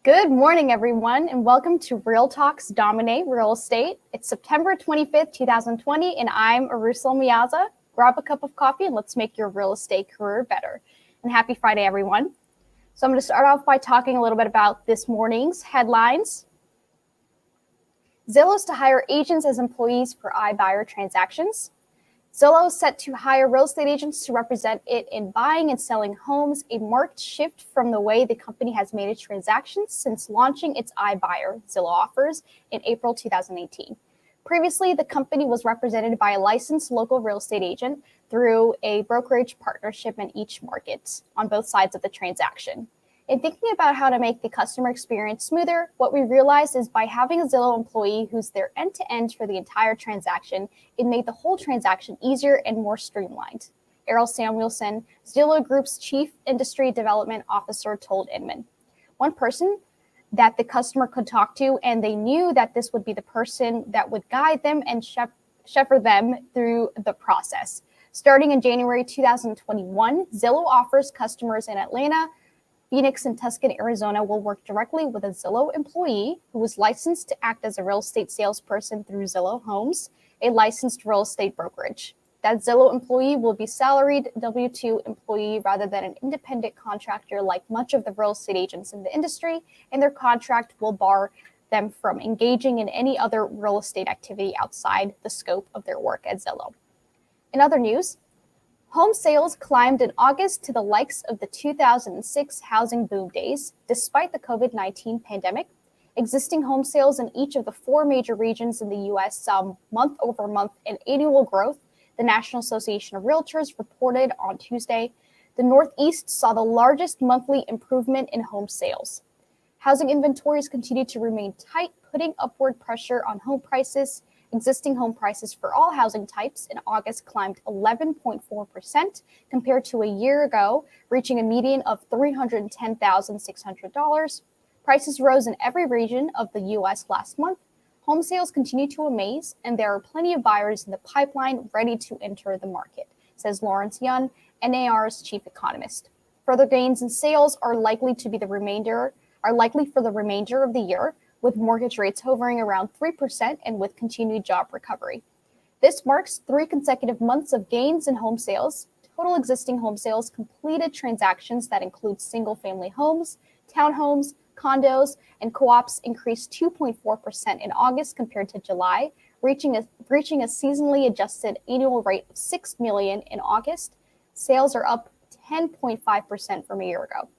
Good morning, everyone, and welcome to Real Talks Dominate Real Estate. It's September 25th, 2020, and I'm Eyerusalem Meaza. Grab a cup of coffee and let's make your real estate career better. And happy Friday, everyone. So I'm going to start off by talking a little bit about this morning's headlines. Zillow's to hire agents as employees for iBuyer transactions. Zillow is set to hire real estate agents to represent it in buying and selling homes, a marked shift from the way the company has made its transactions since launching its iBuyer Zillow offers in April 2018. Previously, the company was represented by a licensed local real estate agent through a brokerage partnership in each market on both sides of the transaction. In thinking about how to make the customer experience smoother, what we realized is by having a Zillow employee who's there end-to-end for the entire transaction, it made the whole transaction easier and more streamlined. Errol Samuelson, Zillow Group's Chief Industry Development Officer, told Inman. One person that the customer could talk to, and they knew that this would be the person that would guide them and shepherd them through the process. Starting in January 2021, Zillow offers customers in Atlanta, Phoenix, and Tucson, Arizona will work directly with a Zillow employee who is licensed to act as a real estate salesperson through Zillow Homes, a licensed real estate brokerage. That Zillow employee will be salaried W-2 employee rather than an independent contractor like much of the real estate agents in the industry, and their contract will bar them from engaging in any other real estate activity outside the scope of their work at Zillow. In other news, home sales climbed in August to the likes of the 2006 housing boom days. Despite the COVID-19 pandemic, existing home sales in each of the four major regions in the U.S. saw month-over-month and annual growth, the National Association of Realtors reported on Tuesday. The Northeast saw the largest monthly improvement in home sales. Housing inventories continue to remain tight, putting upward pressure on home prices. Existing home prices for all housing types in August climbed 11.4% compared to a year ago, reaching a median of $310,600. Prices rose in every region of the U.S. last month. Home sales continue to amaze, and there are plenty of buyers in the pipeline ready to enter the market, says Lawrence Yun, NAR's chief economist. Further gains in sales are likely for the remainder of the year, with mortgage rates hovering around 3% and with continued job recovery. This marks 3 consecutive months of gains in home sales. Total existing home sales completed transactions that include single-family homes, townhomes, condos, and co-ops increased 2.4% in August compared to July, reaching a seasonally adjusted annual rate of 6 million in August. Sales are up 10.5% from a year ago.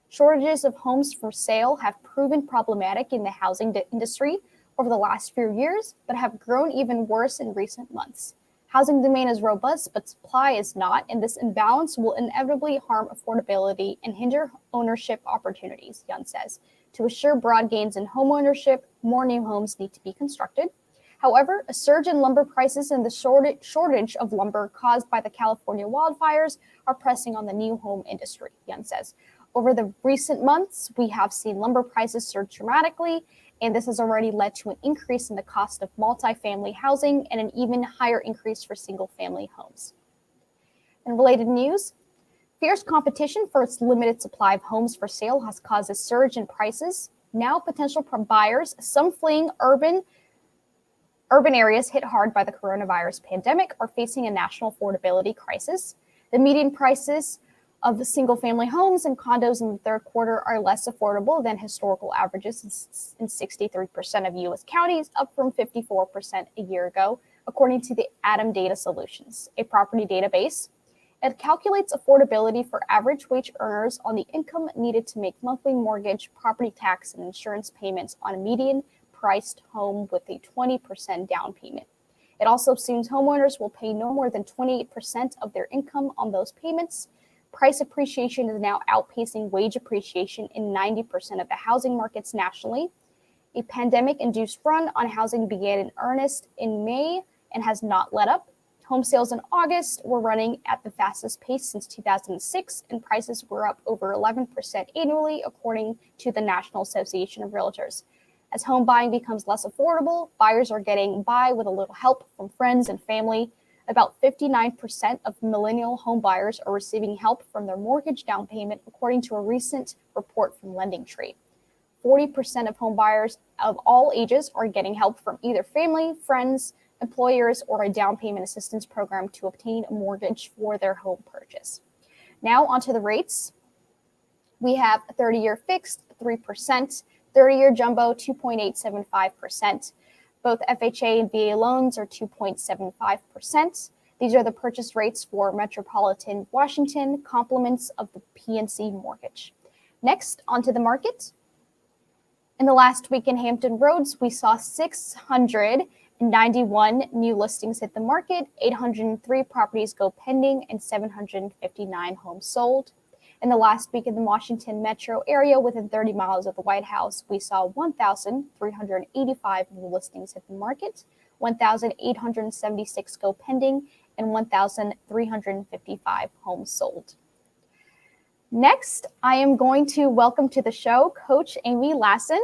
Shortages of homes for sale have proven problematic in the housing industry over the last few years, but have grown even worse in recent months. Housing demand is robust, but supply is not, and this imbalance will inevitably harm affordability and hinder ownership opportunities, Yun says. To assure broad gains in home ownership, more new homes need to be constructed. However, a surge in lumber prices and the shortage of lumber caused by the California wildfires are pressing on the new home industry, Yun says. Over the recent months, we have seen lumber prices surge dramatically, and this has already led to an increase in the cost of multifamily housing and an even higher increase for single-family homes. In related news, fierce competition for its limited supply of homes for sale has caused a surge in prices. Now, potential buyers, some fleeing urban areas hit hard by the coronavirus pandemic, are facing a national affordability crisis. The median prices of the single-family homes and condos in the third quarter are less affordable than historical averages in 63% of U.S. counties, up from 54% a year ago, according to the Atom Data Solutions, a property database. It calculates affordability for average wage earners on the income needed to make monthly mortgage, property tax, and insurance payments on a median-priced home with a 20% down payment. It also assumes homeowners will pay no more than 28% of their income on those payments. Price appreciation is now outpacing wage appreciation in 90% of the housing markets nationally. A pandemic-induced run on housing began in earnest in May and has not let up. Home sales in August were running at the fastest pace since 2006, and prices were up over 11% annually, according to the National Association of Realtors. As home buying becomes less affordable, buyers are getting by with a little help from friends and family. About 59% of millennial home buyers are receiving help from their mortgage down payment, according to a recent report from LendingTree. 40% of home buyers of all ages are getting help from either family, friends, employers, or a down payment assistance program to obtain a mortgage for their home purchase. Now onto the rates. We have a 30-year fixed, 3%, 30-year jumbo, 2.875%. Both FHA and VA loans are 2.75%. These are the purchase rates for Metropolitan Washington, complements of the PNC mortgage. Next, onto the market. In the last week in Hampton Roads, we saw 691 new listings hit the market, 803 properties go pending, and 759 homes sold. In the last week in the Washington metro area, within 30 miles of the White House, we saw 1,385 new listings hit the market, 1,876 go pending, and 1,355 homes sold. Next, I am going to welcome to the show Coach Amy Lassen.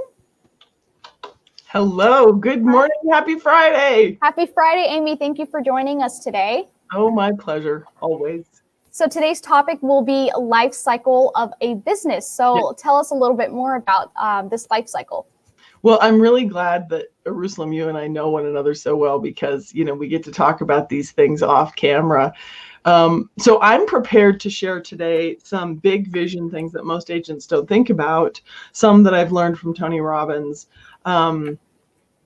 Hello, good morning, happy Friday. Happy Friday, Amy. Thank you for joining us today. Oh, my pleasure, always. So today's topic will be life cycle of a business. So Tell us a little bit more about this life cycle. Well, I'm really glad that Eyerusalem, you and I know one another so well because, we get to talk about these things off camera. So I'm prepared to share today some big vision things that most agents don't think about, some that I've learned from Tony Robbins.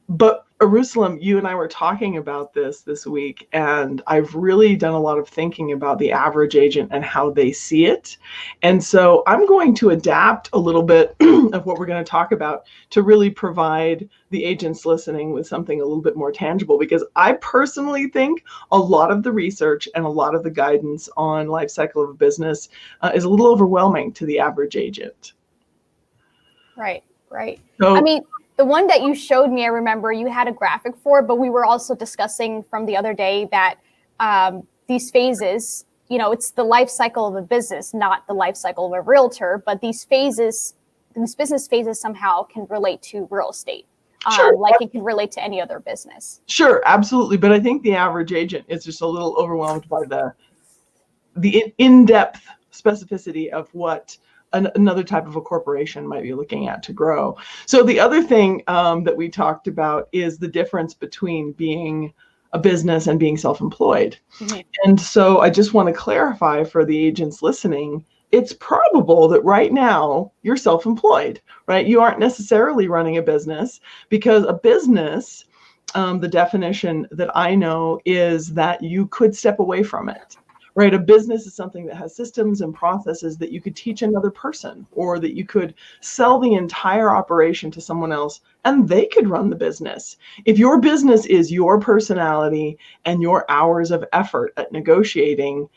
But Eyerusalem, you and I were talking about this week, and I've really done a lot of thinking about the average agent and how they see it. And so I'm going to adapt a little bit of what we're going to talk about to really provide the agents listening with something a little bit more tangible, because I personally think a lot of the research and a lot of the guidance on life cycle of a business is a little overwhelming to the average agent. Right. So, the one that you showed me, I remember you had a graphic for, but we were also discussing from the other day that these phases, it's the life cycle of a business, not the life cycle of a realtor, but these business phases somehow can relate to real estate. Sure. Like it can relate to any other business. Sure, absolutely. But I think the average agent is just a little overwhelmed by the in-depth specificity of what another type of a corporation might be looking at to grow. So the other thing that we talked about is the difference between being a business and being self-employed. Mm-hmm. And so I just want to clarify for the agents listening, it's probable that right now you're self-employed, right? You aren't necessarily running a business, because a business, the definition that I know is that you could step away from it. Right, a business is something that has systems and processes that you could teach another person, or that you could sell the entire operation to someone else and they could run the business. If your business is your personality and your hours of effort at negotiating,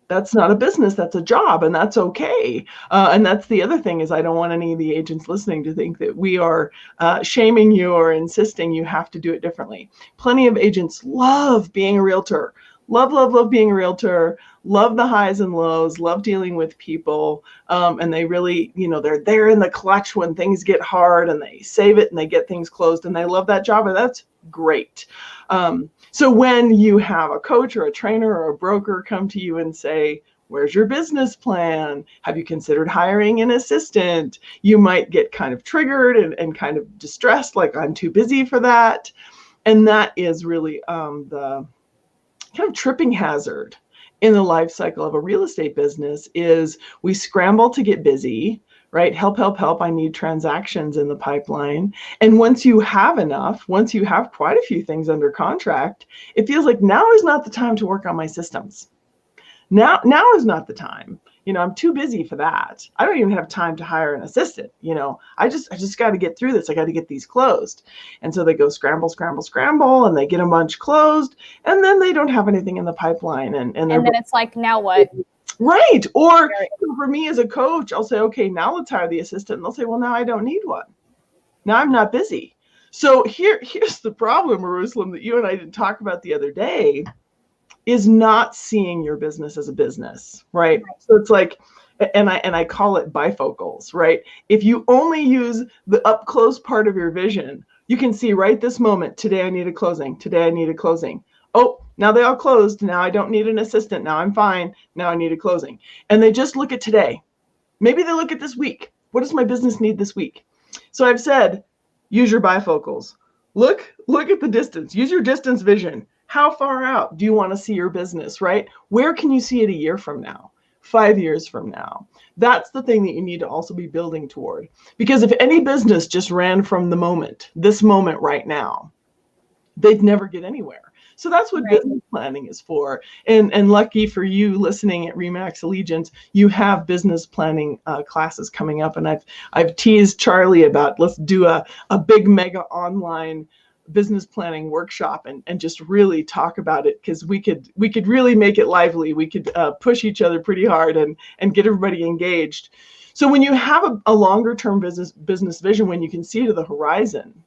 that's not a business, that's a job, and that's okay. And that's the other thing, is I don't want any of the agents listening to think that we are shaming you or insisting you have to do it differently. Plenty of agents love being a realtor. Love being a realtor, love the highs and lows, love dealing with people. And they really, they're there in the clutch when things get hard, and they save it and they get things closed, and they love that job, and that's great. So when you have a coach or a trainer or a broker come to you and say, where's your business plan? Have you considered hiring an assistant? You might get kind of triggered and kind of distressed, like, I'm too busy for that. And that is really the kind of tripping hazard in the life cycle of a real estate business. Is we scramble to get busy, right? Help, I need transactions in the pipeline. And once you have enough, once you have quite a few things under contract, it feels like now is not the time to work on my systems. Now is not the time. I'm too busy for that. I don't even have time to hire an assistant. I just got to get through this. I got to get these closed. And so they go scramble, and they get a bunch closed, and then they don't have anything in the pipeline. And then it's like, now what? Right. Or for me as a coach, I'll say, okay, now let's hire the assistant. And they'll say, well, now I don't need one. Now I'm not busy. So here's the problem, Eyerusalem, that you and I didn't talk about the other day, is not seeing your business as a business, right? So it's like, and I call it bifocals, right? If you only use the up close part of your vision, you can see right this moment, today I need a closing, today I need a closing. Oh, now they all closed, now I don't need an assistant, now I'm fine, now I need a closing. And they just look at today. Maybe they look at this week. What does my business need this week? So I've said, use your bifocals. Look at the distance. Use your distance vision. How far out do you want to see your business, right? Where can you see it a year from now, 5 years from now? That's the thing that you need to also be building toward. Because if any business just ran from the moment, this moment right now, they'd never get anywhere. So that's what business planning is for. And lucky for you listening at Remax Allegiance, you have business planning classes coming up. And I've teased Charlie about, let's do a big mega online business planning workshop and just really talk about it, because we could really make it lively. We could push each other pretty hard and get everybody engaged. So when you have a longer term business vision, when you can see to the horizon,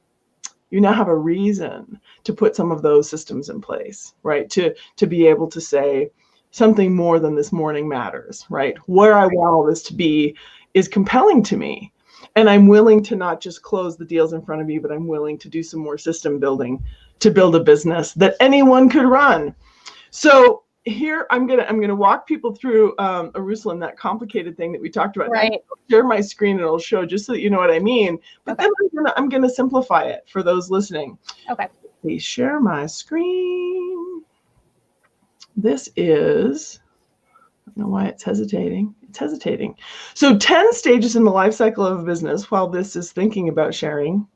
you now have a reason to put some of those systems in place, right? To be able to say something more than this morning matters, right? Where I want all this to be is compelling to me. And I'm willing to not just close the deals in front of me, but I'm willing to do some more system building to build a business that anyone could run. So here I'm gonna walk people through Eyerusalem, that complicated thing that we talked about. Right. I'll share my screen and it'll show, just so that you know what I mean. But then I'm gonna simplify it for those listening. Okay. Please share my screen. This is, I don't know why it's hesitating. It's hesitating. So 10 stages in the life cycle of a business while this is thinking about sharing,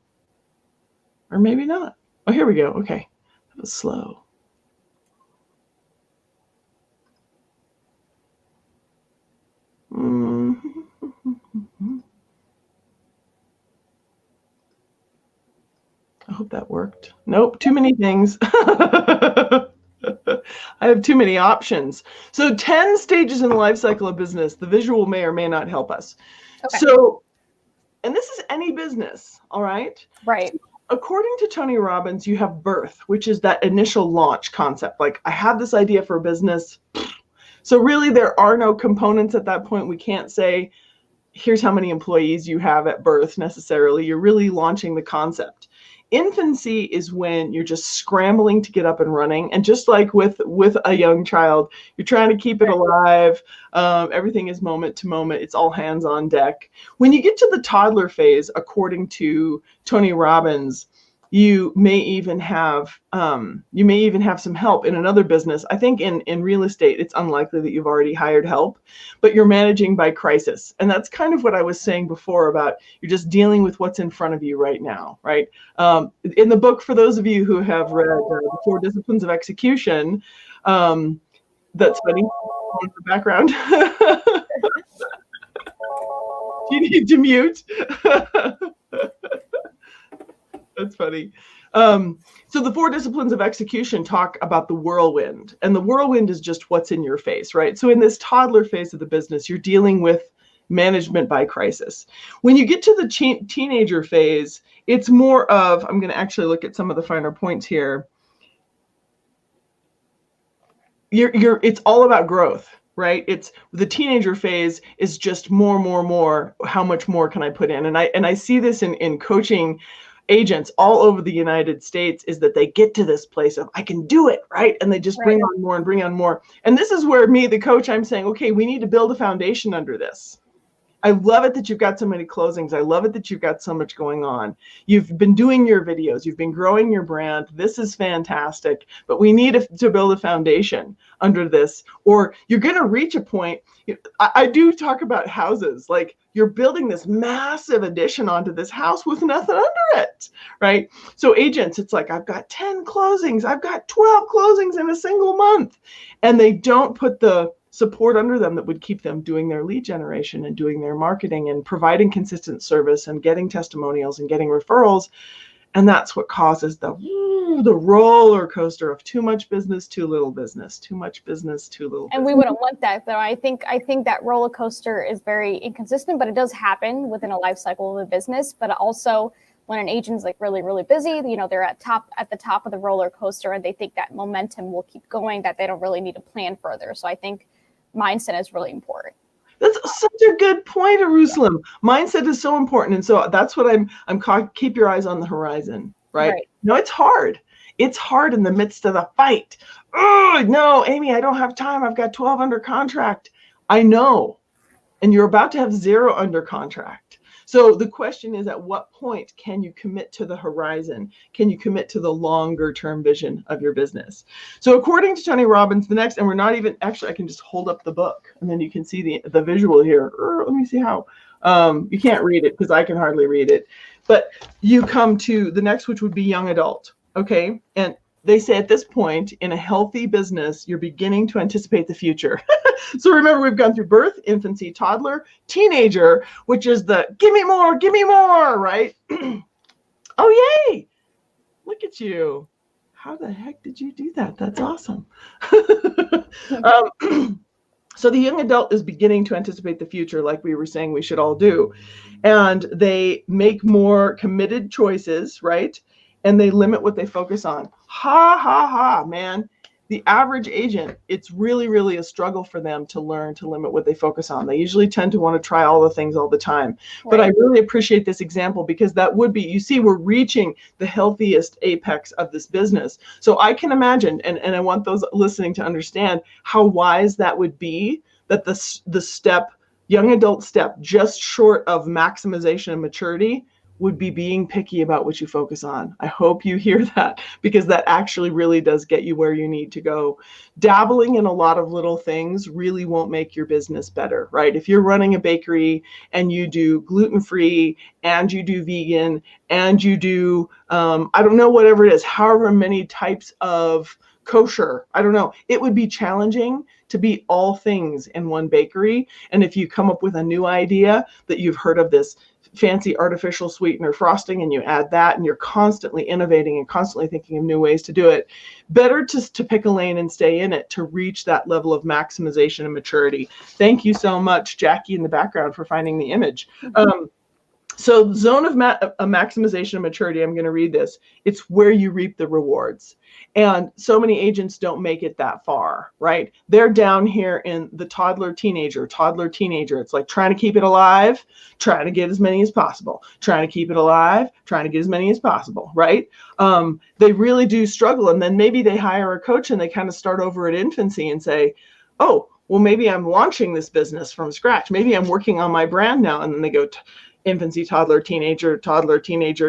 or maybe not. Oh, here we go. Okay, that was slow. I hope that worked. Nope, too many things. I have too many options. So 10 stages in the life cycle of business. The visual may or may not help us. Okay. So, and this is any business, all right? Right. So according to Tony Robbins, you have birth, which is that initial launch concept. Like, I have this idea for a business. So really, there are no components at that point. We can't say, here's how many employees you have at birth necessarily. You're really launching the concept. Infancy is when you're just scrambling to get up and running. And just like with a young child, you're trying to keep it alive. Everything is moment to moment. It's all hands on deck. When you get to the toddler phase, according to Tony Robbins, you may even have some help in another business. I think in real estate, it's unlikely that you've already hired help, but you're managing by crisis. And that's kind of what I was saying before about you're just dealing with what's in front of you right now, right? In the book, for those of you who have read The 4 Disciplines of Execution, that's funny in the background. You need to mute. That's funny. So the 4 disciplines of execution talk about the whirlwind, and the whirlwind is just what's in your face, right? So in this toddler phase of the business, you're dealing with management by crisis. When you get to the teenager phase, it's more of, I'm going to actually look at some of the finer points here. It's all about growth, right? It's the teenager phase is just more. How much more can I put in? And I see this in coaching agents all over the United States, is that they get to this place of, I can do it, right? And they just bring on more and bring on more. And this is where me, the coach, I'm saying, okay, we need to build a foundation under this. I love it that you've got so many closings. I love it that you've got so much going on. You've been doing your videos. You've been growing your brand. This is fantastic. But we need to build a foundation under this, or you're going to reach a point. I do talk about houses. Like, you're building this massive addition onto this house with nothing under it, right? So agents, it's like, I've got 10 closings. I've got 12 closings in a single month. And they don't put the support under them that would keep them doing their lead generation and doing their marketing and providing consistent service and getting testimonials and getting referrals. And that's what causes the roller coaster of too much business, too little business, too much business, too little business. And we wouldn't want that, though. I think that roller coaster is very inconsistent, but it does happen within a life cycle of a business. But also, when an agent's like really, really busy, they're at the top of the roller coaster, and they think that momentum will keep going, that they don't really need to plan further. So I think mindset is really important. That's such a good point, Eyerusalem. Mindset is so important. And so that's what I'm keep your eyes on the horizon, right? No, it's hard. It's hard in the midst of the fight. Oh, no, Amy, I don't have time. I've got 12 under contract. I know. and you're about to have 0 under contract. So the question is, at what point can you commit to the horizon? Can you commit to the longer term vision of your business? So according to Tony Robbins, the next, and we're not even, actually, I can just hold up the book and then you can see the visual here. Let me see how. You can't read it because I can hardly read it. But you come to the next, which would be young adult. Okay. And they say at this point in a healthy business, you're beginning to anticipate the future. So remember, we've gone through birth, infancy, toddler, teenager, which is the give me more, right? Oh, yay. Look at you. How the heck did you do that? That's awesome. So the young adult is beginning to anticipate the future, like we were saying we should all do. And they make more committed choices, right? And they limit what they focus on. Ha, ha, ha, man. The average agent, it's really, really a struggle for them to learn to limit what they focus on. They usually tend to want to try all the things all the time. Right. But I really appreciate this example because that would be, you see, we're reaching the healthiest apex of this business. So I can imagine, and I want those listening to understand how wise that would be, that the step, young adult step, just short of maximization and maturity, would be being picky about what you focus on. I hope you hear that, because that actually really does get you where you need to go. Dabbling in a lot of little things really won't make your business better, right? If you're running a bakery and you do gluten-free and you do vegan and you do, I don't know, whatever it is, however many types of kosher, I don't know, it would be challenging to be all things in one bakery. And if you come up with a new idea that you've heard of, this fancy artificial sweetener frosting, and you add that, and you're constantly innovating and constantly thinking of new ways to do it, better to pick a lane and stay in it to reach that level of maximization and maturity. Thank you so much, Jackie, in the background, for finding the image. So zone of maximization and maturity, I'm going to read this. It's where you reap the rewards. And so many agents don't make it that far, right? They're down here in the toddler, teenager. It's like trying to keep it alive, trying to get as many as possible, trying to keep it alive, trying to get as many as possible, right? They really do struggle. And then maybe they hire a coach and they kind of start over at infancy and say, oh, well, maybe I'm launching this business from scratch. Maybe I'm working on my brand now. And then they go infancy, toddler, teenager,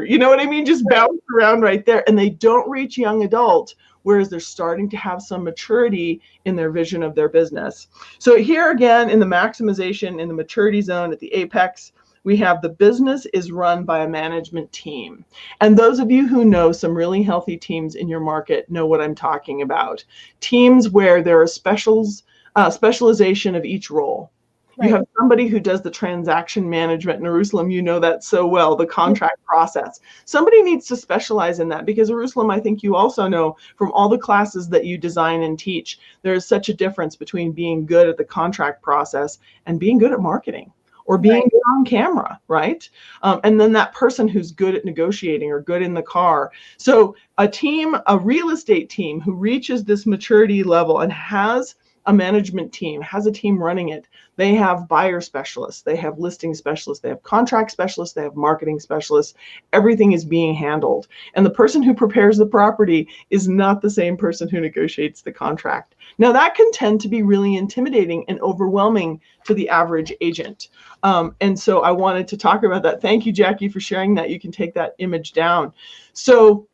you know what I mean? Just bounce around right there. And they don't reach young adult, whereas they're starting to have some maturity in their vision of their business. So here again, in the maximization, in the maturity zone at the apex, we have the business is run by a management team. And those of you who know some really healthy teams in your market know what I'm talking about. Teams where there are specialization of each role. Right. You have somebody who does the transaction management, and Eyerusalem, you know that so well, the contract process. Somebody needs to specialize in that, because Eyerusalem, I think you also know from all the classes that you design and teach, there is such a difference between being good at the contract process and being good at marketing, or being good on camera, right? And then that person who's good at negotiating or good in the car. So a team, a real estate team who reaches this maturity level and has a management team, has a team running it. They have buyer specialists, they have listing specialists, they have contract specialists, they have marketing specialists. Everything is being handled. And the person who prepares the property is not the same person who negotiates the contract. Now that can tend to be really intimidating and overwhelming to the average agent. And so I wanted to talk about that. Thank you, Jackie, for sharing that. You can take that image down. So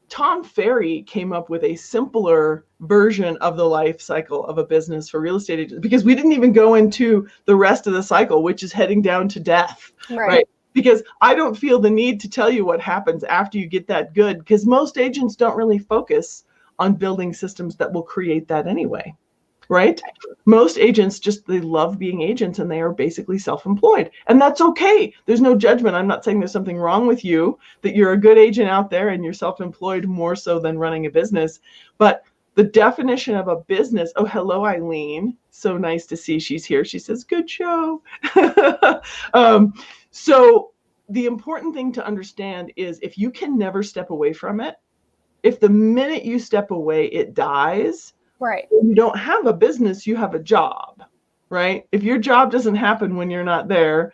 Tom Ferry came up with a simpler version of the life cycle of a business for real estate agents, because we didn't even go into the rest of the cycle, which is heading down to death, right? Because I don't feel the need to tell you what happens after you get that good, because most agents don't really focus on building systems that will create that anyway, right? Most agents they love being agents, and they are basically self-employed, and that's okay. There's no judgment. I'm not saying there's something wrong with you, that you're a good agent out there and you're self-employed more so than running a business. But the definition of a business, oh, hello, Eileen. So nice to see she's here. She says, good show. So the important thing to understand is, if you can never step away from it, if the minute you step away, it dies, right? You don't have a business, you have a job, right? If your job doesn't happen when you're not there,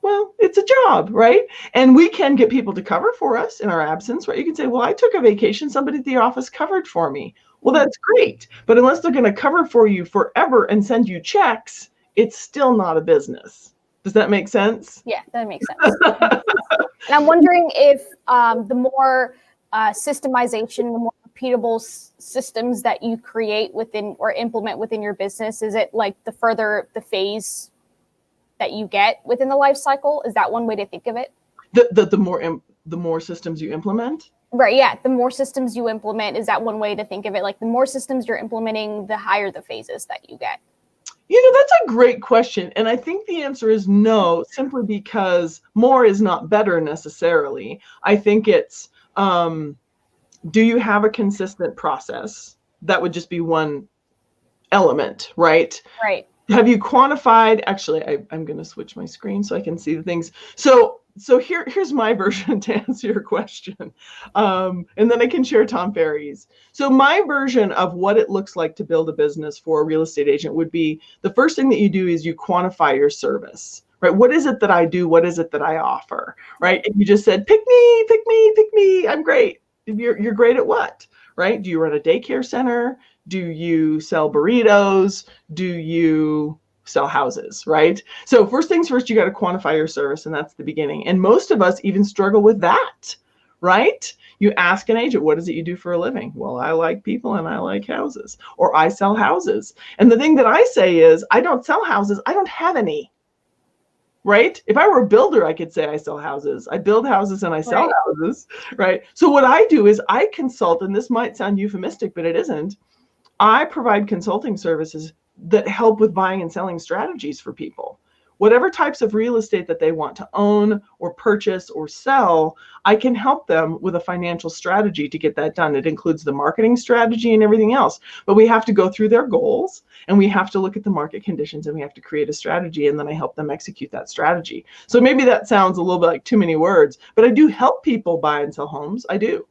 well, it's a job, right? And we can get people to cover for us in our absence, right? You can say, well, I took a vacation, somebody at the office covered for me. Well, that's great. But unless they're going to cover for you forever and send you checks, it's still not a business. Does that make sense? Yeah, that makes sense. And I'm wondering if the more systemization, the more repeatable systems that you create within or implement within your business, is it like the further the phase that you get within the life cycle? Is that one way to think of it? The more systems you implement? Right, yeah. The more systems you implement, is that one way to think of it? Like the more systems you're implementing, the higher the phases that you get. That's a great question. And I think the answer is no, simply because more is not better necessarily. I think it's, do you have a consistent process? That would just be one element, right? Right. Have you quantified? Actually, I'm going to switch my screen so I can see the things. So here's my version to answer your question. And then I can share Tom Ferry's. So my version of what it looks like to build a business for a real estate agent would be, the first thing that you do is you quantify your service, right? What is it that I do? What is it that I offer, right? And you just said, pick me, pick me, pick me. I'm great. You're great at what, right? Do you run a daycare center? Do you sell burritos? Do you sell houses, right? So first things first, you got to quantify your service, and that's the beginning. And most of us even struggle with that, right? You ask an agent, what is it you do for a living? Well, I like people and I like houses, or I sell houses. And the thing that I say is, I don't sell houses. I don't have any, right? If I were a builder, I could say I sell houses. I build houses and I sell houses, right? So what I do is I consult, and this might sound euphemistic, but it isn't. I provide consulting services that help with buying and selling strategies for people. Whatever types of real estate that they want to own or purchase or sell, I can help them with a financial strategy to get that done. It includes the marketing strategy and everything else. But we have to go through their goals, and we have to look at the market conditions, and we have to create a strategy, and then I help them execute that strategy. So maybe that sounds a little bit like too many words, but I do help people buy and sell homes. I do.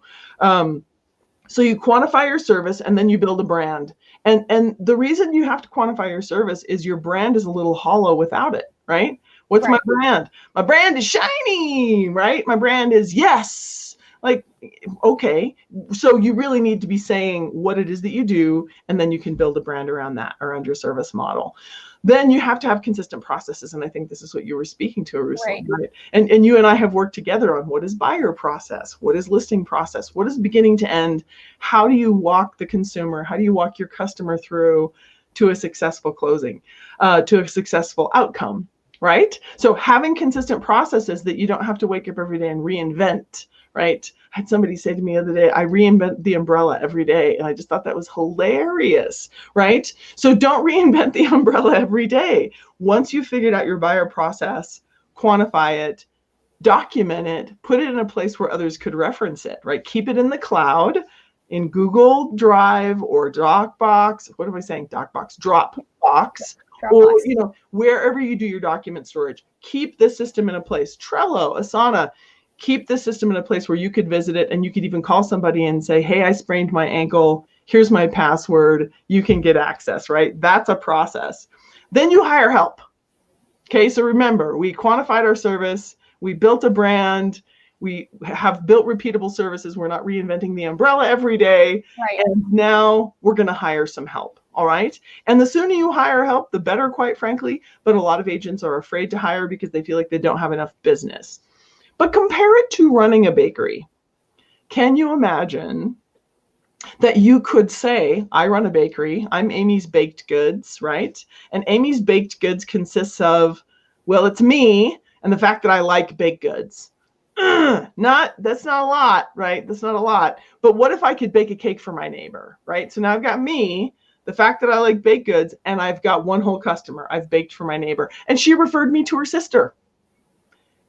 So you quantify your service, and then you build a brand. And the reason you have to quantify your service is your brand is a little hollow without it, right? What's my brand? My brand is shiny, right? My brand is yes. Like, okay. So you really need to be saying what it is that you do, and then you can build a brand around that, around your service model. Then you have to have consistent processes. And I think this is what you were speaking to, Eyerusalem, right? And you and I have worked together on what is buyer process, what is listing process, what is beginning to end, how do you walk the consumer, how do you walk your customer through to a successful closing, to a successful outcome, right? So having consistent processes that you don't have to wake up every day and reinvent, right? I had somebody say to me the other day, I reinvent the umbrella every day. And I just thought that was hilarious, right? So don't reinvent the umbrella every day. Once you've figured out your buyer process, quantify it, document it, put it in a place where others could reference it, right? Keep it in the cloud, in Google Drive or Dropbox. What am I saying? Dropbox. Or, wherever you do your document storage, keep the system in a place. Trello, Asana, keep the system in a place where you could visit it, and you could even call somebody and say, hey, I sprained my ankle. Here's my password. You can get access, right? That's a process. Then you hire help. Okay, so remember, we quantified our service. We built a brand. We have built repeatable services. We're not reinventing the umbrella every day. Right. And now we're going to hire some help. All right. And the sooner you hire help, the better, quite frankly. But a lot of agents are afraid to hire because they feel like they don't have enough business. But compare it to running a bakery. Can you imagine that you could say, I run a bakery, I'm Amy's Baked Goods, right? And Amy's Baked Goods consists of, well, it's me and the fact that I like baked goods. That's not a lot, right? That's not a lot. But what if I could bake a cake for my neighbor, right? So now I've got me, the fact that I like baked goods, and I've got one whole customer. I've baked for my neighbor, and she referred me to her sister.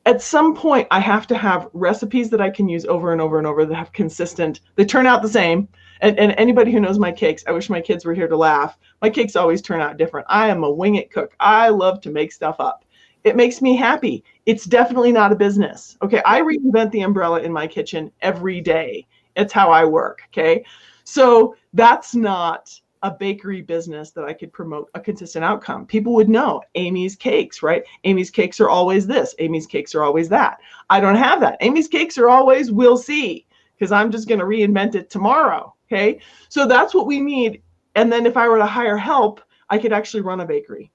At some point, I have to have recipes that I can use over and over and over that have consistent, they turn out the same. And anybody who knows my cakes, I wish my kids were here to laugh. My cakes always turn out different. I am a wing it cook. I love to make stuff up. It makes me happy. It's definitely not a business. Okay, I reinvent the umbrella in my kitchen every day. It's how I work, okay? So that's not a bakery business that I could promote a consistent outcome. People would know Amy's Cakes, right? Amy's Cakes are always this. Amy's Cakes are always that. I don't have that. Amy's Cakes are always we'll see, because I'm just going to reinvent it tomorrow, okay? So that's what we need. And then if I were to hire help, I could actually run a bakery.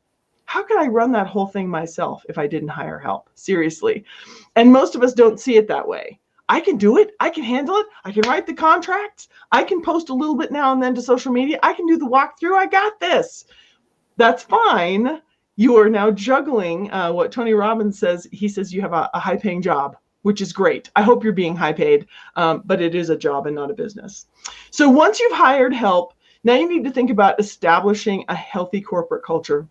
how could I run that whole thing myself if I didn't hire help? Seriously. And most of us don't see it that way. I can do it. I can handle it. I can write the contracts. I can post a little bit now and then to social media. I can do the walkthrough. I got this. That's fine. You are now juggling what Tony Robbins says. He says you have a high-paying job, which is great. I hope you're being high paid, but it is a job and not a business. So once you've hired help, now you need to think about establishing a healthy corporate culture.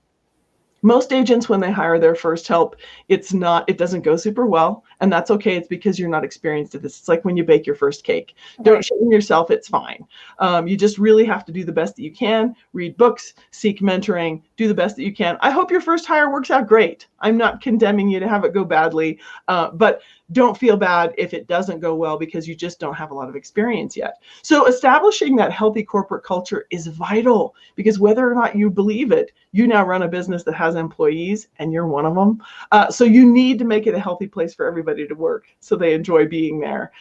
Most agents, when they hire their first help, it doesn't go super well. And that's okay. It's because you're not experienced at this. It's like when you bake your first cake. Don't shame yourself. It's fine. You just really have to do the best that you can. Read books, seek mentoring, do the best that you can. I hope your first hire works out great. I'm not condemning you to have it go badly, but don't feel bad if it doesn't go well because you just don't have a lot of experience yet. So establishing that healthy corporate culture is vital, because whether or not you believe it, you now run a business that has employees and you're one of them. So you need to make it a healthy place for everybody to work so they enjoy being there.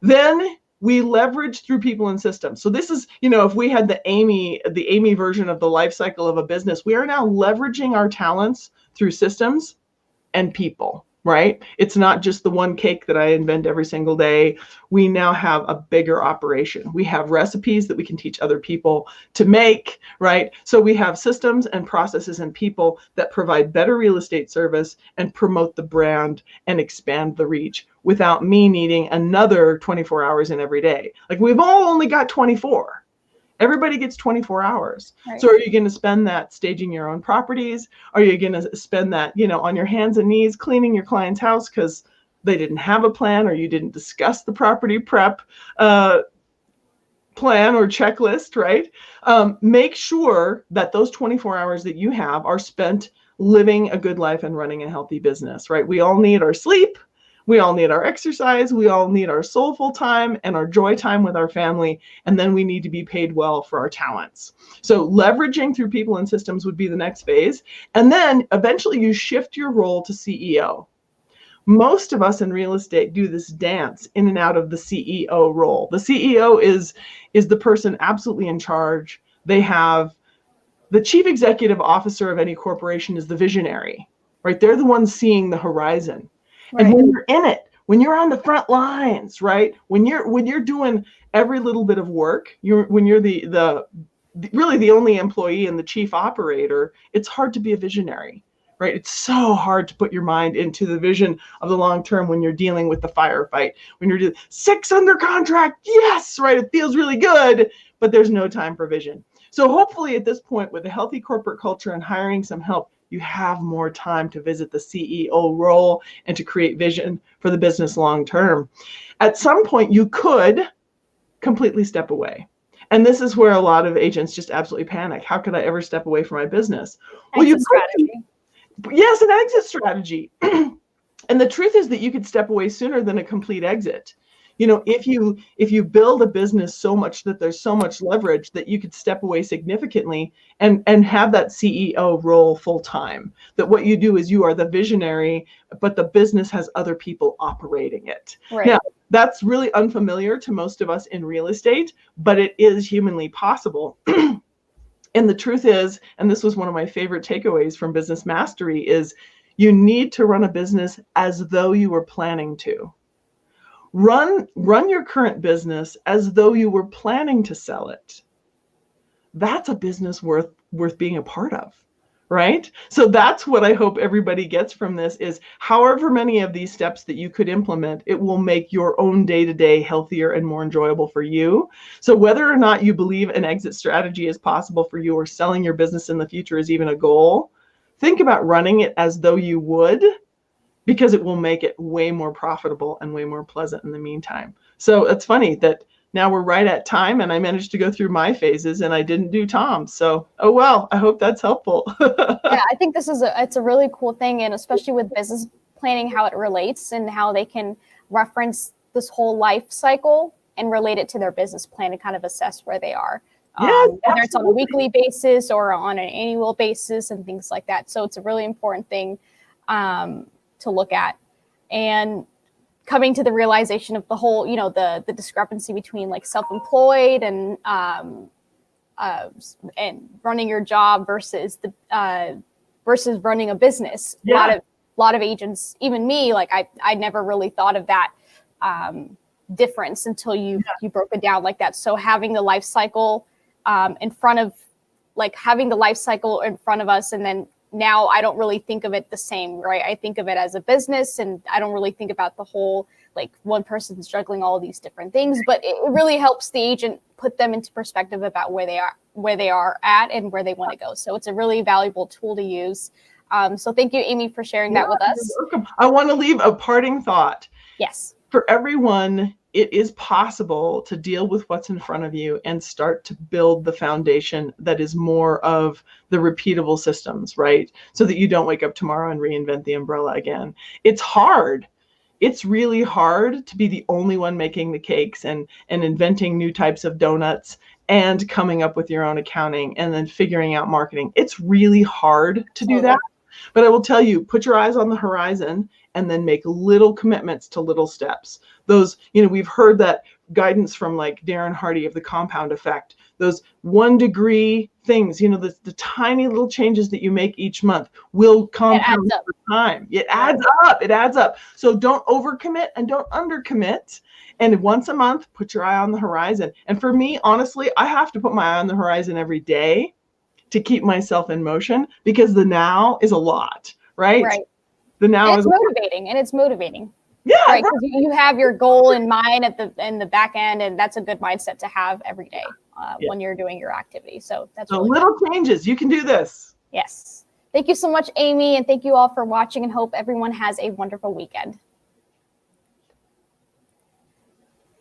Then we leverage through people and systems. So this is, if we had the Amy version of the life cycle of a business, we are now leveraging our talents through systems and people. Right? It's not just the one cake that I invent every single day. We now have a bigger operation. We have recipes that we can teach other people to make, right? So we have systems and processes and people that provide better real estate service and promote the brand and expand the reach without me needing another 24 hours in every day. Like, we've all only got 24. Everybody gets 24 hours. Right. So are you going to spend that staging your own properties? Are you going to spend that, on your hands and knees cleaning your client's house because they didn't have a plan or you didn't discuss the property prep plan or checklist, right? Make sure that those 24 hours that you have are spent living a good life and running a healthy business, right? We all need our sleep. We all need our exercise. We all need our soulful time and our joy time with our family. And then we need to be paid well for our talents. So leveraging through people and systems would be the next phase. And then eventually you shift your role to CEO. Most of us in real estate do this dance in and out of the CEO role. The CEO is the person absolutely in charge. They have the chief executive officer of any corporation is the visionary, right? They're the ones seeing the horizon. Right. And when you're in it, when you're on the front lines, right? When you're doing every little bit of work, when you're really the only employee and the chief operator, it's hard to be a visionary, right? It's so hard to put your mind into the vision of the long term when you're dealing with the firefight, when you're doing 6 under contract, yes, right? It feels really good, but there's no time for vision. So hopefully at this point, with a healthy corporate culture and hiring some help, you have more time to visit the CEO role and to create vision for the business long term. At some point, you could completely step away. And this is where a lot of agents just absolutely panic. How could I ever step away from my business? Well, you strategy. Yes, an exit strategy. And the truth is that you could step away sooner than a complete exit. If you build a business so much that there's so much leverage that you could step away significantly and have that CEO role full time, that what you do is you are the visionary, but the business has other people operating it. Right. Now, that's really unfamiliar to most of us in real estate, but it is humanly possible. And the truth is, and this was one of my favorite takeaways from Business Mastery, is you need to run a business as though you were planning to. Run your current business as though you were planning to sell it. That's a business worth being a part of, right? So that's what I hope everybody gets from this is however many of these steps that you could implement, it will make your own day-to-day healthier and more enjoyable for you. So whether or not you believe an exit strategy is possible for you or selling your business in the future is even a goal, think about running it as though you would, because it will make it way more profitable and way more pleasant in the meantime. So it's funny that now we're right at time and I managed to go through my phases and I didn't do Tom's. So, oh well, I hope that's helpful. Yeah, I think it's a really cool thing, and especially with business planning, how it relates and how they can reference this whole life cycle and relate it to their business plan and kind of assess where they are. Yes, whether it's on a weekly basis or on an annual basis and things like that. So it's a really important thing to look at, and coming to the realization of the whole, the discrepancy between like self-employed and running your job versus the versus running a business. Yeah. A lot of agents, even me, like I never really thought of that difference until you broke it down like that. So having the life cycle in front of us, and then now I don't really think of it the same, right? I think of it as a business, and I don't really think about the whole, like, one person's juggling all these different things, but it really helps the agent put them into perspective about where they are at and where they want to go. So it's a really valuable tool to use. So thank you, Amy, for sharing that with us. You're welcome. I want to leave a parting thought. Yes. For everyone, it is possible to deal with what's in front of you and start to build the foundation that is more of the repeatable systems, right? So that you don't wake up tomorrow and reinvent the umbrella again. It's hard. It's really hard to be the only one making the cakes and inventing new types of donuts and coming up with your own accounting and then figuring out marketing. It's really hard to do that. But I will tell you, put your eyes on the horizon and then make little commitments to little steps. Those, we've heard that guidance from like Darren Hardy of the compound effect, those 1 degree things, the tiny little changes that you make each month will compound over time. It adds up. So don't overcommit and don't undercommit. And once a month, put your eye on the horizon. And for me, honestly, I have to put my eye on the horizon every day to keep myself in motion, because the now is a lot, right? Right. The now is motivating, and it's motivating. Yeah. Right. Because you have your goal in mind in the back end, and that's a good mindset to have every day when you're doing your activity. So that's really little changes. You can do this. Yes. Thank you so much, Amy, and thank you all for watching, and hope everyone has a wonderful weekend.